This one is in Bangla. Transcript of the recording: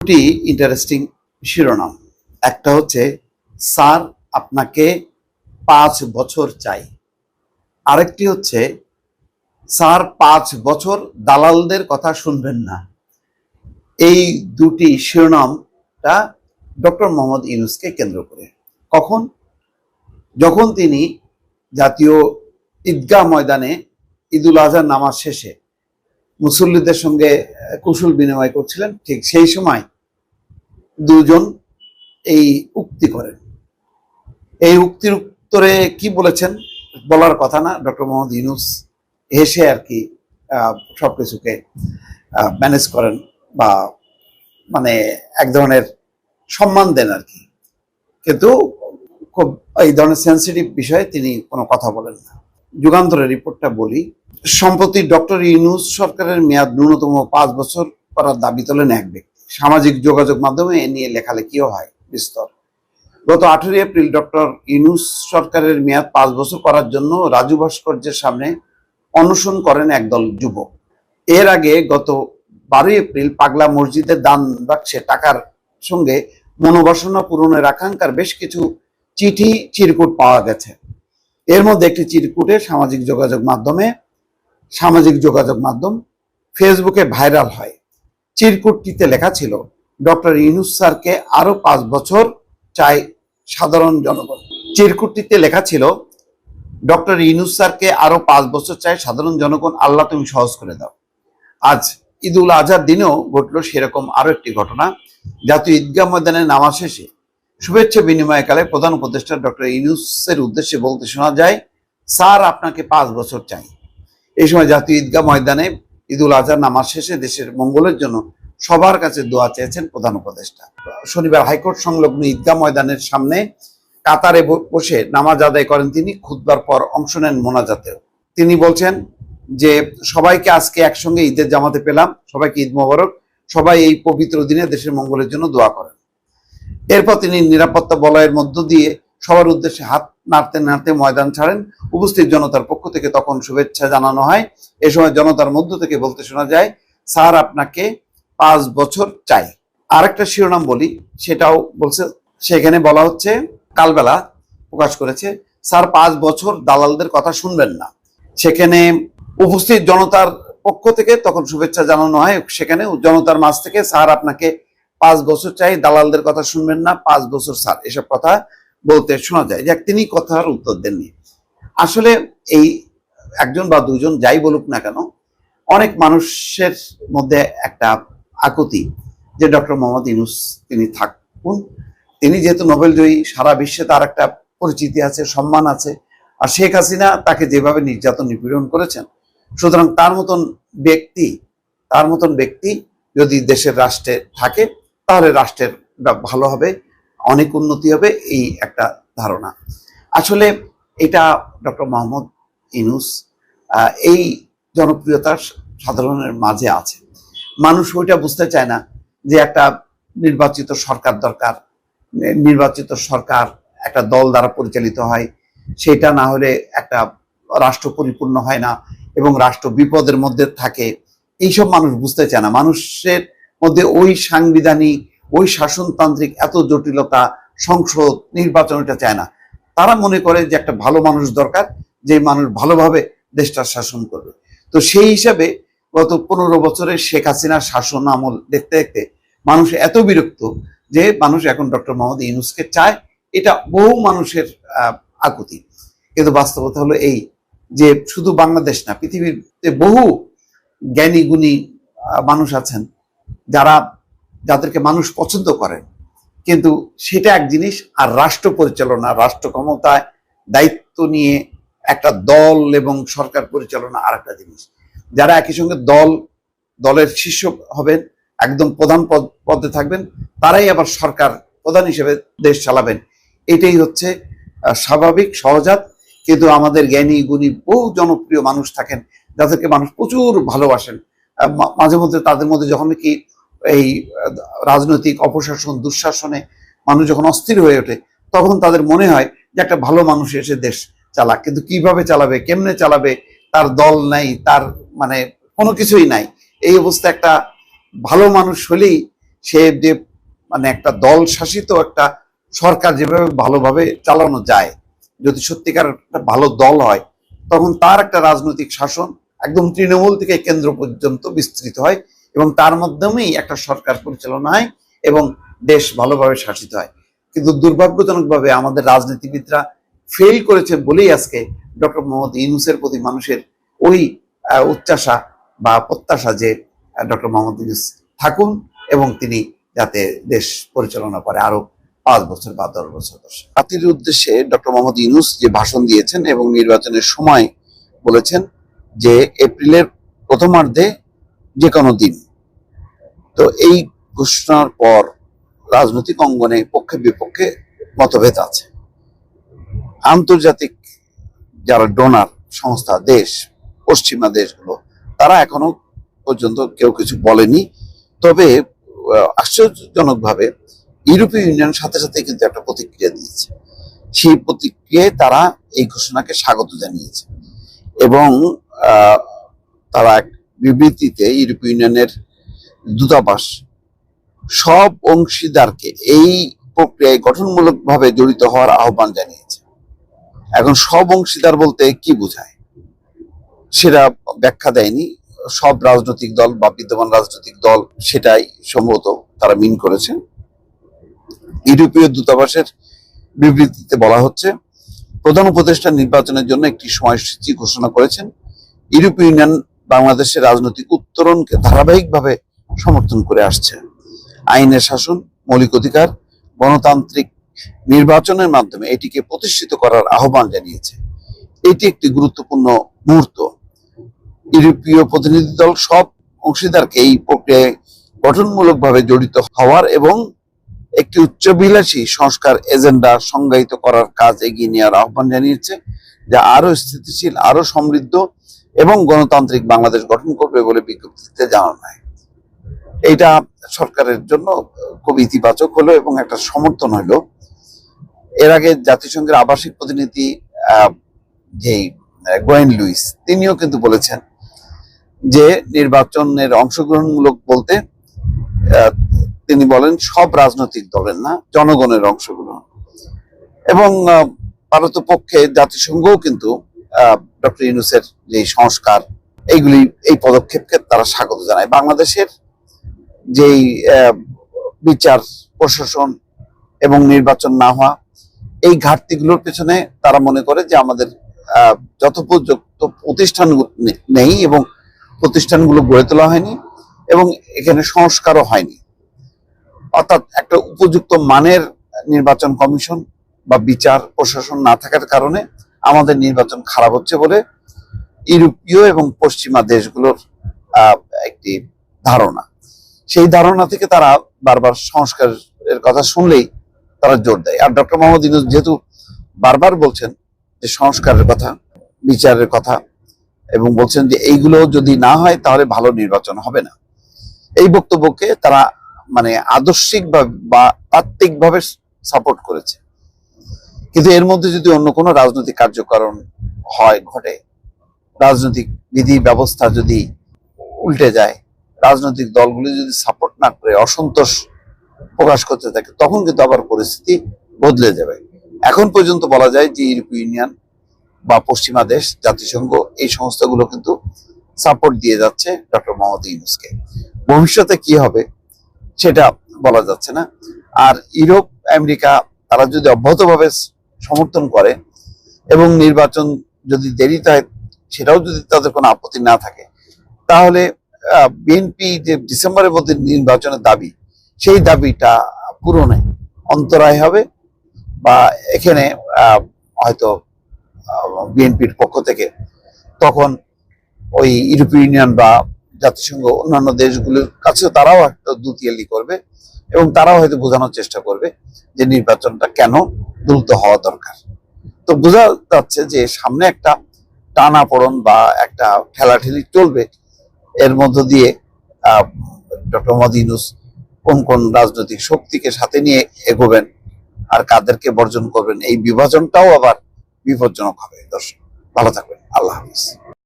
দুটি ইন্টারেস্টিং শিরোনাম। একটা হচ্ছে স্যার আপনাকে 5 বছর চাই, আরেকটি হচ্ছে স্যার 5 বছর দালালদের কথা শুনবেন না। এই দুটি শিরোনামটা ডক্টর মোহাম্মদ ইউনূসকে কেন্দ্র করে। কখন? যখন তিনি জাতীয় ঈদগাহ ময়দানে ঈদুল আজহার নামাজ শেষে মুসল্লিদের সঙ্গে কুশল বিনিময় করছিলেন, ঠিক সেই সময় দুজন এই উক্তি করেন। এই উক্তির উত্তরে কি বলেছেন বলার কথা না, ডক্টর মোহাম্মদ ইউনূস হেসে আর কি সবকিছুকে ম্যানেজ করেন বা মানে এক ধরনের সম্মান দেন আর কি, কিন্তু খুব এই ধরনের সেন্সিটিভ বিষয়ে তিনি কোনো কথা বলেন না। যুগান্তরের রিপোর্টটা বলি। সম্প্রতি ডক্টর ইউনূস সরকারের মেয়াদ ন্যূনতম 5 বছর করার দাবি তোলেন এক ব্যক্তি। সামাজিক যোগাযোগ মাধ্যমে এ নিয়ে লেখালেখিও হয় বিস্তর। গত 18 এপ্রিল ডক্টর ইউনূস সরকারের মেয়াদ 5 বছর করার জন্য রাজু ভাস্কর্যের সামনে অনশন করেন একদল যুবক। এর আগে গত 12 এপ্রিল পাগলা মসজিদের দান বাক্সে টাকার সঙ্গে মনোবাসনা পূরণের আকাঙ্ক্ষার বেশ কিছু চিঠি চিরকুট পাওয়া গেছে। এর মধ্যে একটি চিরকুটে সামাজিক যোগাযোগ মাধ্যম ফেসবুকে ভাইরাল হয়। চিরকুটটিতে লেখা ছিল, ডক্টর ইউনূস স্যারকে আরো 5 বছর চাই সাধারণ জনগণ। চিরকুটটিতে লেখা ছিল, ডক্টর ইউনূস স্যারকে আরো 5 বছর চাই সাধারণ জনগণ, আল্লাহ তুমি সহজ করে দাও। আজ ঈদুল আজহার দিনেও ঘটল সেরকম আরো একটি ঘটনা। জাতীয় ঈদগাহ ময়দানে নামাজ শেষে শুভেচ্ছা বিনিময়কালে প্রধান উপদেষ্টা ডক্টর ইউনূসের উদ্দেশ্যে বলতে শোনা যায়, স্যার আপনাকে 5 বছর চাই। এই সময় জাতীয় ঈদগাহ ময়দানে ঈদুল আজহার নামাজ শেষে দেশের মঙ্গলের জন্য সবার কাছে দোয়া চেয়েছেন প্রধান উপদেষ্টা। শনিবার হাইকোর্ট সংলগ্ন ঈদগাহ ময়দানের সামনে কাতারে বসে নামাজ আদায় করেন তিনি। খুতবার পর অংশ নেন মোনাজাতেও। তিনি বলছেন যে সবাইকে আজকে একসঙ্গে ঈদের জামাতে পেলাম, সবাইকে ঈদ মোবারক, সবাই এই পবিত্র দিনে দেশের মঙ্গলের জন্য দোয়া করেন। এরপর তিনি নিরাপত্তা বলয়ের মধ্য দিয়ে সবার উদ্দেশ্যে হাত নাড়তে নাড়তে ময়দান ছাড়েন। উপস্থিত জনতার পক্ষ থেকে তখন শুভেচ্ছা জানানো হয়। এ সময় জনতার মধ্য থেকে বলতে শোনা যায়, স্যার আপনাকে 5 বছর চাই। আরেকটা শিরোনাম বলি, সেটাও বলছে, সেখানে বলা হচ্ছে, কালবেলা প্রকাশ করেছে, স্যার 5 বছর দালালদের কথা শুনবেন না। সেখানে উপস্থিত জনতার পক্ষ থেকে তখন শুভেচ্ছা জানানো হয়। সেখানে জনতার মাঝ থেকে, স্যার আপনাকে 5 বছর চাই, দালালদের কথা শুনবেন না, 5 বছর স্যার, এসব কথা বলতে শোনা যায়। যাক, তিনি কথার উত্তর দেননি। আসলে এই একজন বা দুজন যাই বলুক না কেন, অনেক মানুষের মধ্যে একটা আকুতি যে ডক্টর মোহাম্মদ ইউনূস তিনি থাকুন। তিনি যেহেতু নোবেল জয়ী, সারা বিশ্বে তার একটা পরিচিতি আছে, সম্মান আছে। আর শেখ হাসিনা তাকে যেভাবে নির্যাতন নিপীড়ন করেছেন, সুতরাং তার মতন ব্যক্তি যদি দেশের রাষ্ট্রে থাকে, তাহলে রাষ্ট্রের ভালো হবে, অনেক উন্নতি হবে, এই একটা ধারণা। আসলে এটা ডক্টর মোহাম্মদ ইউনূস এই জনপ্রিয়তার সাধারণের মাঝে আছে। মানুষ ওইটা বুঝতে চায় না যে একটা নির্বাচিত সরকার দরকার। নির্বাচিত সরকার একটা দল দ্বারা পরিচালিত হয়, সেটা না হলে একটা রাষ্ট্র পরিপূর্ণ হয় না এবং রাষ্ট্র বিপদের মধ্যে থাকে। এইসব মানুষ বুঝতে চায় না। মানুষের মধ্যে ওই সাংবিধানিক, ওই শাসনতান্ত্রিক এত জটিলতা, সংসদ, নির্বাচন, এটা চায় না। তারা মনে করে যে একটা ভালো মানুষ দরকার, যে মানুষ ভালোভাবে দেশটা শাসন করবে। তো সেই হিসাবে গত 15 বছরের শেখ হাসিনার শাসন আমল দেখতে দেখতে মানুষ এত বিরক্ত যে মানুষ এখন ডক্টর মোহাম্মদ ইউনূসকে চায়। এটা বহু মানুষের আকুতি। কিন্তু বাস্তবতা হলো এই যে শুধু বাংলাদেশ না, পৃথিবীতে বহু জ্ঞানী গুণী মানুষ আছেন যাদেরকে মানুষ পছন্দ করেন, কিন্তু সেটা এক জিনিস, আর রাষ্ট্র পরিচালনা, রাষ্ট্র ক্ষমতায় দায়িত্ব নিয়ে একটা দল এবং সরকার পরিচালনা আর একটা জিনিস। যারা একই সঙ্গে দলের শীর্ষ হবেন, একদম প্রধান পদে থাকবেন, তারাই আবার সরকার প্রধান হিসেবে দেশ চালাবেন, এটাই হচ্ছে স্বাভাবিক, সহজাত। কিন্তু আমাদের জ্ঞানী গুণী বহু জনপ্রিয় মানুষ থাকেন, যাদেরকে মানুষ প্রচুর ভালোবাসেন। মাঝে মধ্যে তাদের মধ্যে যখন কি এই রাজনৈতিক অপশাসন, দুঃশাসনে মানুষ যখন অস্থির হয়ে ওঠে, তখন তাদের মনে হয় যে একটা ভালো মানুষ এসে দেশ চালাক। কিন্তু কিভাবে চালাবে, কেমনে চালাবে, তার দল নাই, তার কোনো কিছুই নাই। এই অবস্থা একটা ভালো মানুষ হলেই সে যে মানে একটা দল শাসিত একটা সরকার যেভাবে ভালোভাবে চালানো যায়, যদি সত্যিকার একটা ভালো দল হয়, তখন তার একটা রাজনৈতিক শাসন একদম তৃণমূল থেকে কেন্দ্র পর্যন্ত বিস্তৃত হয় এবং তার মাধ্যমেই একটা সরকার পরিচালনা হয় এবং দেশ ভালোভাবে শাসিত হয়। কিন্তু দুর্ভাগ্যজনকভাবে আমাদের রাজনীতিবিদরা ফেল করেছে বলেই আজকে ডক্টর মোহাম্মদ ইউনূসের প্রতি মানুষের ওই উচ্চাসা বা প্রত্যাশা যে ডক্টর মোহাম্মদ ইউনূস থাকুন এবং তিনি যাতে দেশ পরিচালনা করে আরো 5 বছর বা 10 বছর। জাতির উদ্দেশ্যে ডক্টর মোহাম্মদ ইউনূস যে ভাষণ দিয়েছেন এবং নির্বাচনের সময় বলেছেন যে এপ্রিলের প্রথমার্ধে যে কোনো দিন, তো এই ঘোষণার পর রাজনৈতিক অঙ্গনে পক্ষে বিপক্ষে মতভেদ আছে। আন্তর্জাতিক যারা ডোনার সংস্থা, দেশ, পশ্চিমা দেশগুলো, তারা এখনো পর্যন্ত কেউ কিছু বলেনি। তবে আশ্চর্যজনকভাবে ইউরোপীয় ইউনিয়ন সাথে সাথে কিন্তু একটা প্রতিক্রিয়া দিয়েছে। সেই প্রতিক্রিয়ায় তারা এই ঘোষণাকে স্বাগত জানিয়েছে এবং তারা এক বিবৃতিতে ইউরোপীয় ইউনিয়নের দূতাবাস সব অংশীদারকে এই প্রক্রিয়ায় গঠনমূলকভাবে জড়িত হওয়ার আহ্বান জানিয়েছে। এখন সব অংশীদার বলতে কি বোঝায় সেটা ব্যাখ্যা দেয়নি সব রাজনৈতিক দল বা বিদ্যমান রাজনৈতিক দল, সেটাই সম্ভবত তারা মিন করেছে। ইউরোপীয় দূতাবাসের বিবৃতিতে বলা হচ্ছে, প্রধান উপদেষ্টা নির্বাচনের জন্য একটি সময়সূচি ঘোষণা করেছেন। ইউরোপীয় ইউনিয়ন বাংলাদেশের রাজনৈতিক উত্তরণকে ধারাবাহিকভাবে সমর্থন করে আসছে। আইনের শাসন, মৌলিক অধিকার, গণতান্ত্রিক নির্বাচনের মাধ্যমে এটিকে প্রতিষ্ঠিত করার আহ্বান জানিয়েছে। এটি একটি গুরুত্বপূর্ণ মুহূর্ত। ইউরোপীয় প্রতিনিধি দল সব অংশীদারকে এই প্রক্রিয়ায় গঠনমূলকভাবে জড়িত হওয়ার এবং একটি উচ্চাভিলাষী সংস্কার এজেন্ডা সংজ্ঞায়িত করার কাজ এগিয়ে নেওয়ার আহ্বান জানিয়েছে, যা আরো স্থিতিশীল, আরো সমৃদ্ধ এবং গণতান্ত্রিক বাংলাদেশ গঠন করবে বলে বিজ্ঞপ্তিতে জানানো হয়। এইটা সরকারের জন্য খুব ইতিবাচক হলো এবং একটা সমর্থন হলো। এর আগে জাতিসংঘের আবাসিক প্রতিনিধি যেই গোয়েন লুইস, তিনিও কিন্তু বলেছেন যে নির্বাচনের অংশগ্রহণমূলক বলতে তিনি বলেন সব রাজনৈতিক দলের না, জনগণের অংশগ্রহণ। এবং পারতপক্ষে জাতিসংঘও কিন্তু ডক্টর ইউনূসের যে সংস্কার, এইগুলি, এই পদক্ষেপকে তারা স্বাগত জানায়। বাংলাদেশের যেই বিচার, প্রশাসন এবং নির্বাচন না হওয়া, এই ঘাটতিগুলোর পেছনে তারা মনে করে যে আমাদের যথোপযুক্ত প্রতিষ্ঠান নেই এবং প্রতিষ্ঠানগুলো গড়ে তোলা হয়নি এবং এখানে সংস্কারও হয়নি। অর্থাৎ একটা উপযুক্ত মানের নির্বাচন কমিশন বা বিচার প্রশাসন না থাকার কারণে আমাদের নির্বাচন খারাপ হচ্ছে বলে ইউরোপীয় এবং পশ্চিমা দেশগুলোর একটি ধারণা। সেই ধারণা থেকে তারা বারবার সংস্কারের কথা শুনলেই তারা জোর দেয়। আর ডক্টর মোহাম্মদ ইউনূস যেহেতু বারবার বলছেন যে সংস্কারের কথা, বিচারের কথা, এবং বলছেন যে এইগুলো যদি না হয় তাহলে ভালো নির্বাচন হবে না, এই বক্তব্যকে তারা মানে আদর্শিক বা তাত্ত্বিকভাবে সাপোর্ট করেছে। কিন্তু এর মধ্যে যদি অন্য কোনো রাজনৈতিক কার্যকারণ ঘটে, রাজনৈতিক বিধি ব্যবস্থা যদি উল্টে যায়, রাজনৈতিক দলগুলি যদি সাপোর্ট না করে অসন্তোষ প্রকাশ করতে থাকে, তখন কিন্তু আবার পরিস্থিতি বদলে যাবে। এখন পর্যন্ত বলা যায় যে ইউরোপীয় ইউনিয়ন বা পশ্চিমা দেশ, জাতিসংঘ, এই সংস্থাগুলো কিন্তু সাপোর্ট দিয়ে যাচ্ছে ডক্টর মোহাম্মদ ইউনূসকে। ভবিষ্যতে কি হবে সেটা বলা যাচ্ছে না। আর ইউরোপ, আমেরিকা, তারা যদি অব্যাহতভাবে সমর্থন করে এবং নির্বাচন যদি দেরিতে হয়, সেটাও যদি তাদের কোনো আপত্তি না থাকে, তাহলে বিএনপি যে ডিসেম্বরের মধ্যে নির্বাচনের দাবি, সেই দাবিটা পূরণে অন্তরায় হবে বা এখানে হয়তো বিএনপির পক্ষ থেকে তখন ওই ইউরোপীয় ইউনিয়ন বা জাতিসংঘ অন্যান্য দেশগুলোর কাছেও তারাও একটা দুতিয়ালি করবে এবং তারাও হয়তো বোঝানোর চেষ্টা করবে যে নির্বাচনটা কেন দ্রুত হওয়া দরকার। তো বোঝা যাচ্ছে যে সামনে একটা টানাপোড়েন বা একটা ঠেলাঠেলি চলবে। এর মধ্য দিয়ে ডক্টর মোহাম্মদ ইউনূস কোন কোন রাজনৈতিক শক্তিকে সাথে নিয়ে এগোবেন আর কাদেরকে বর্জন করবেন, এই বিভাজনটাও আবার বিপজ্জনক হবে। দর্শক ভালো থাকবেন, আল্লাহ হাফিজ।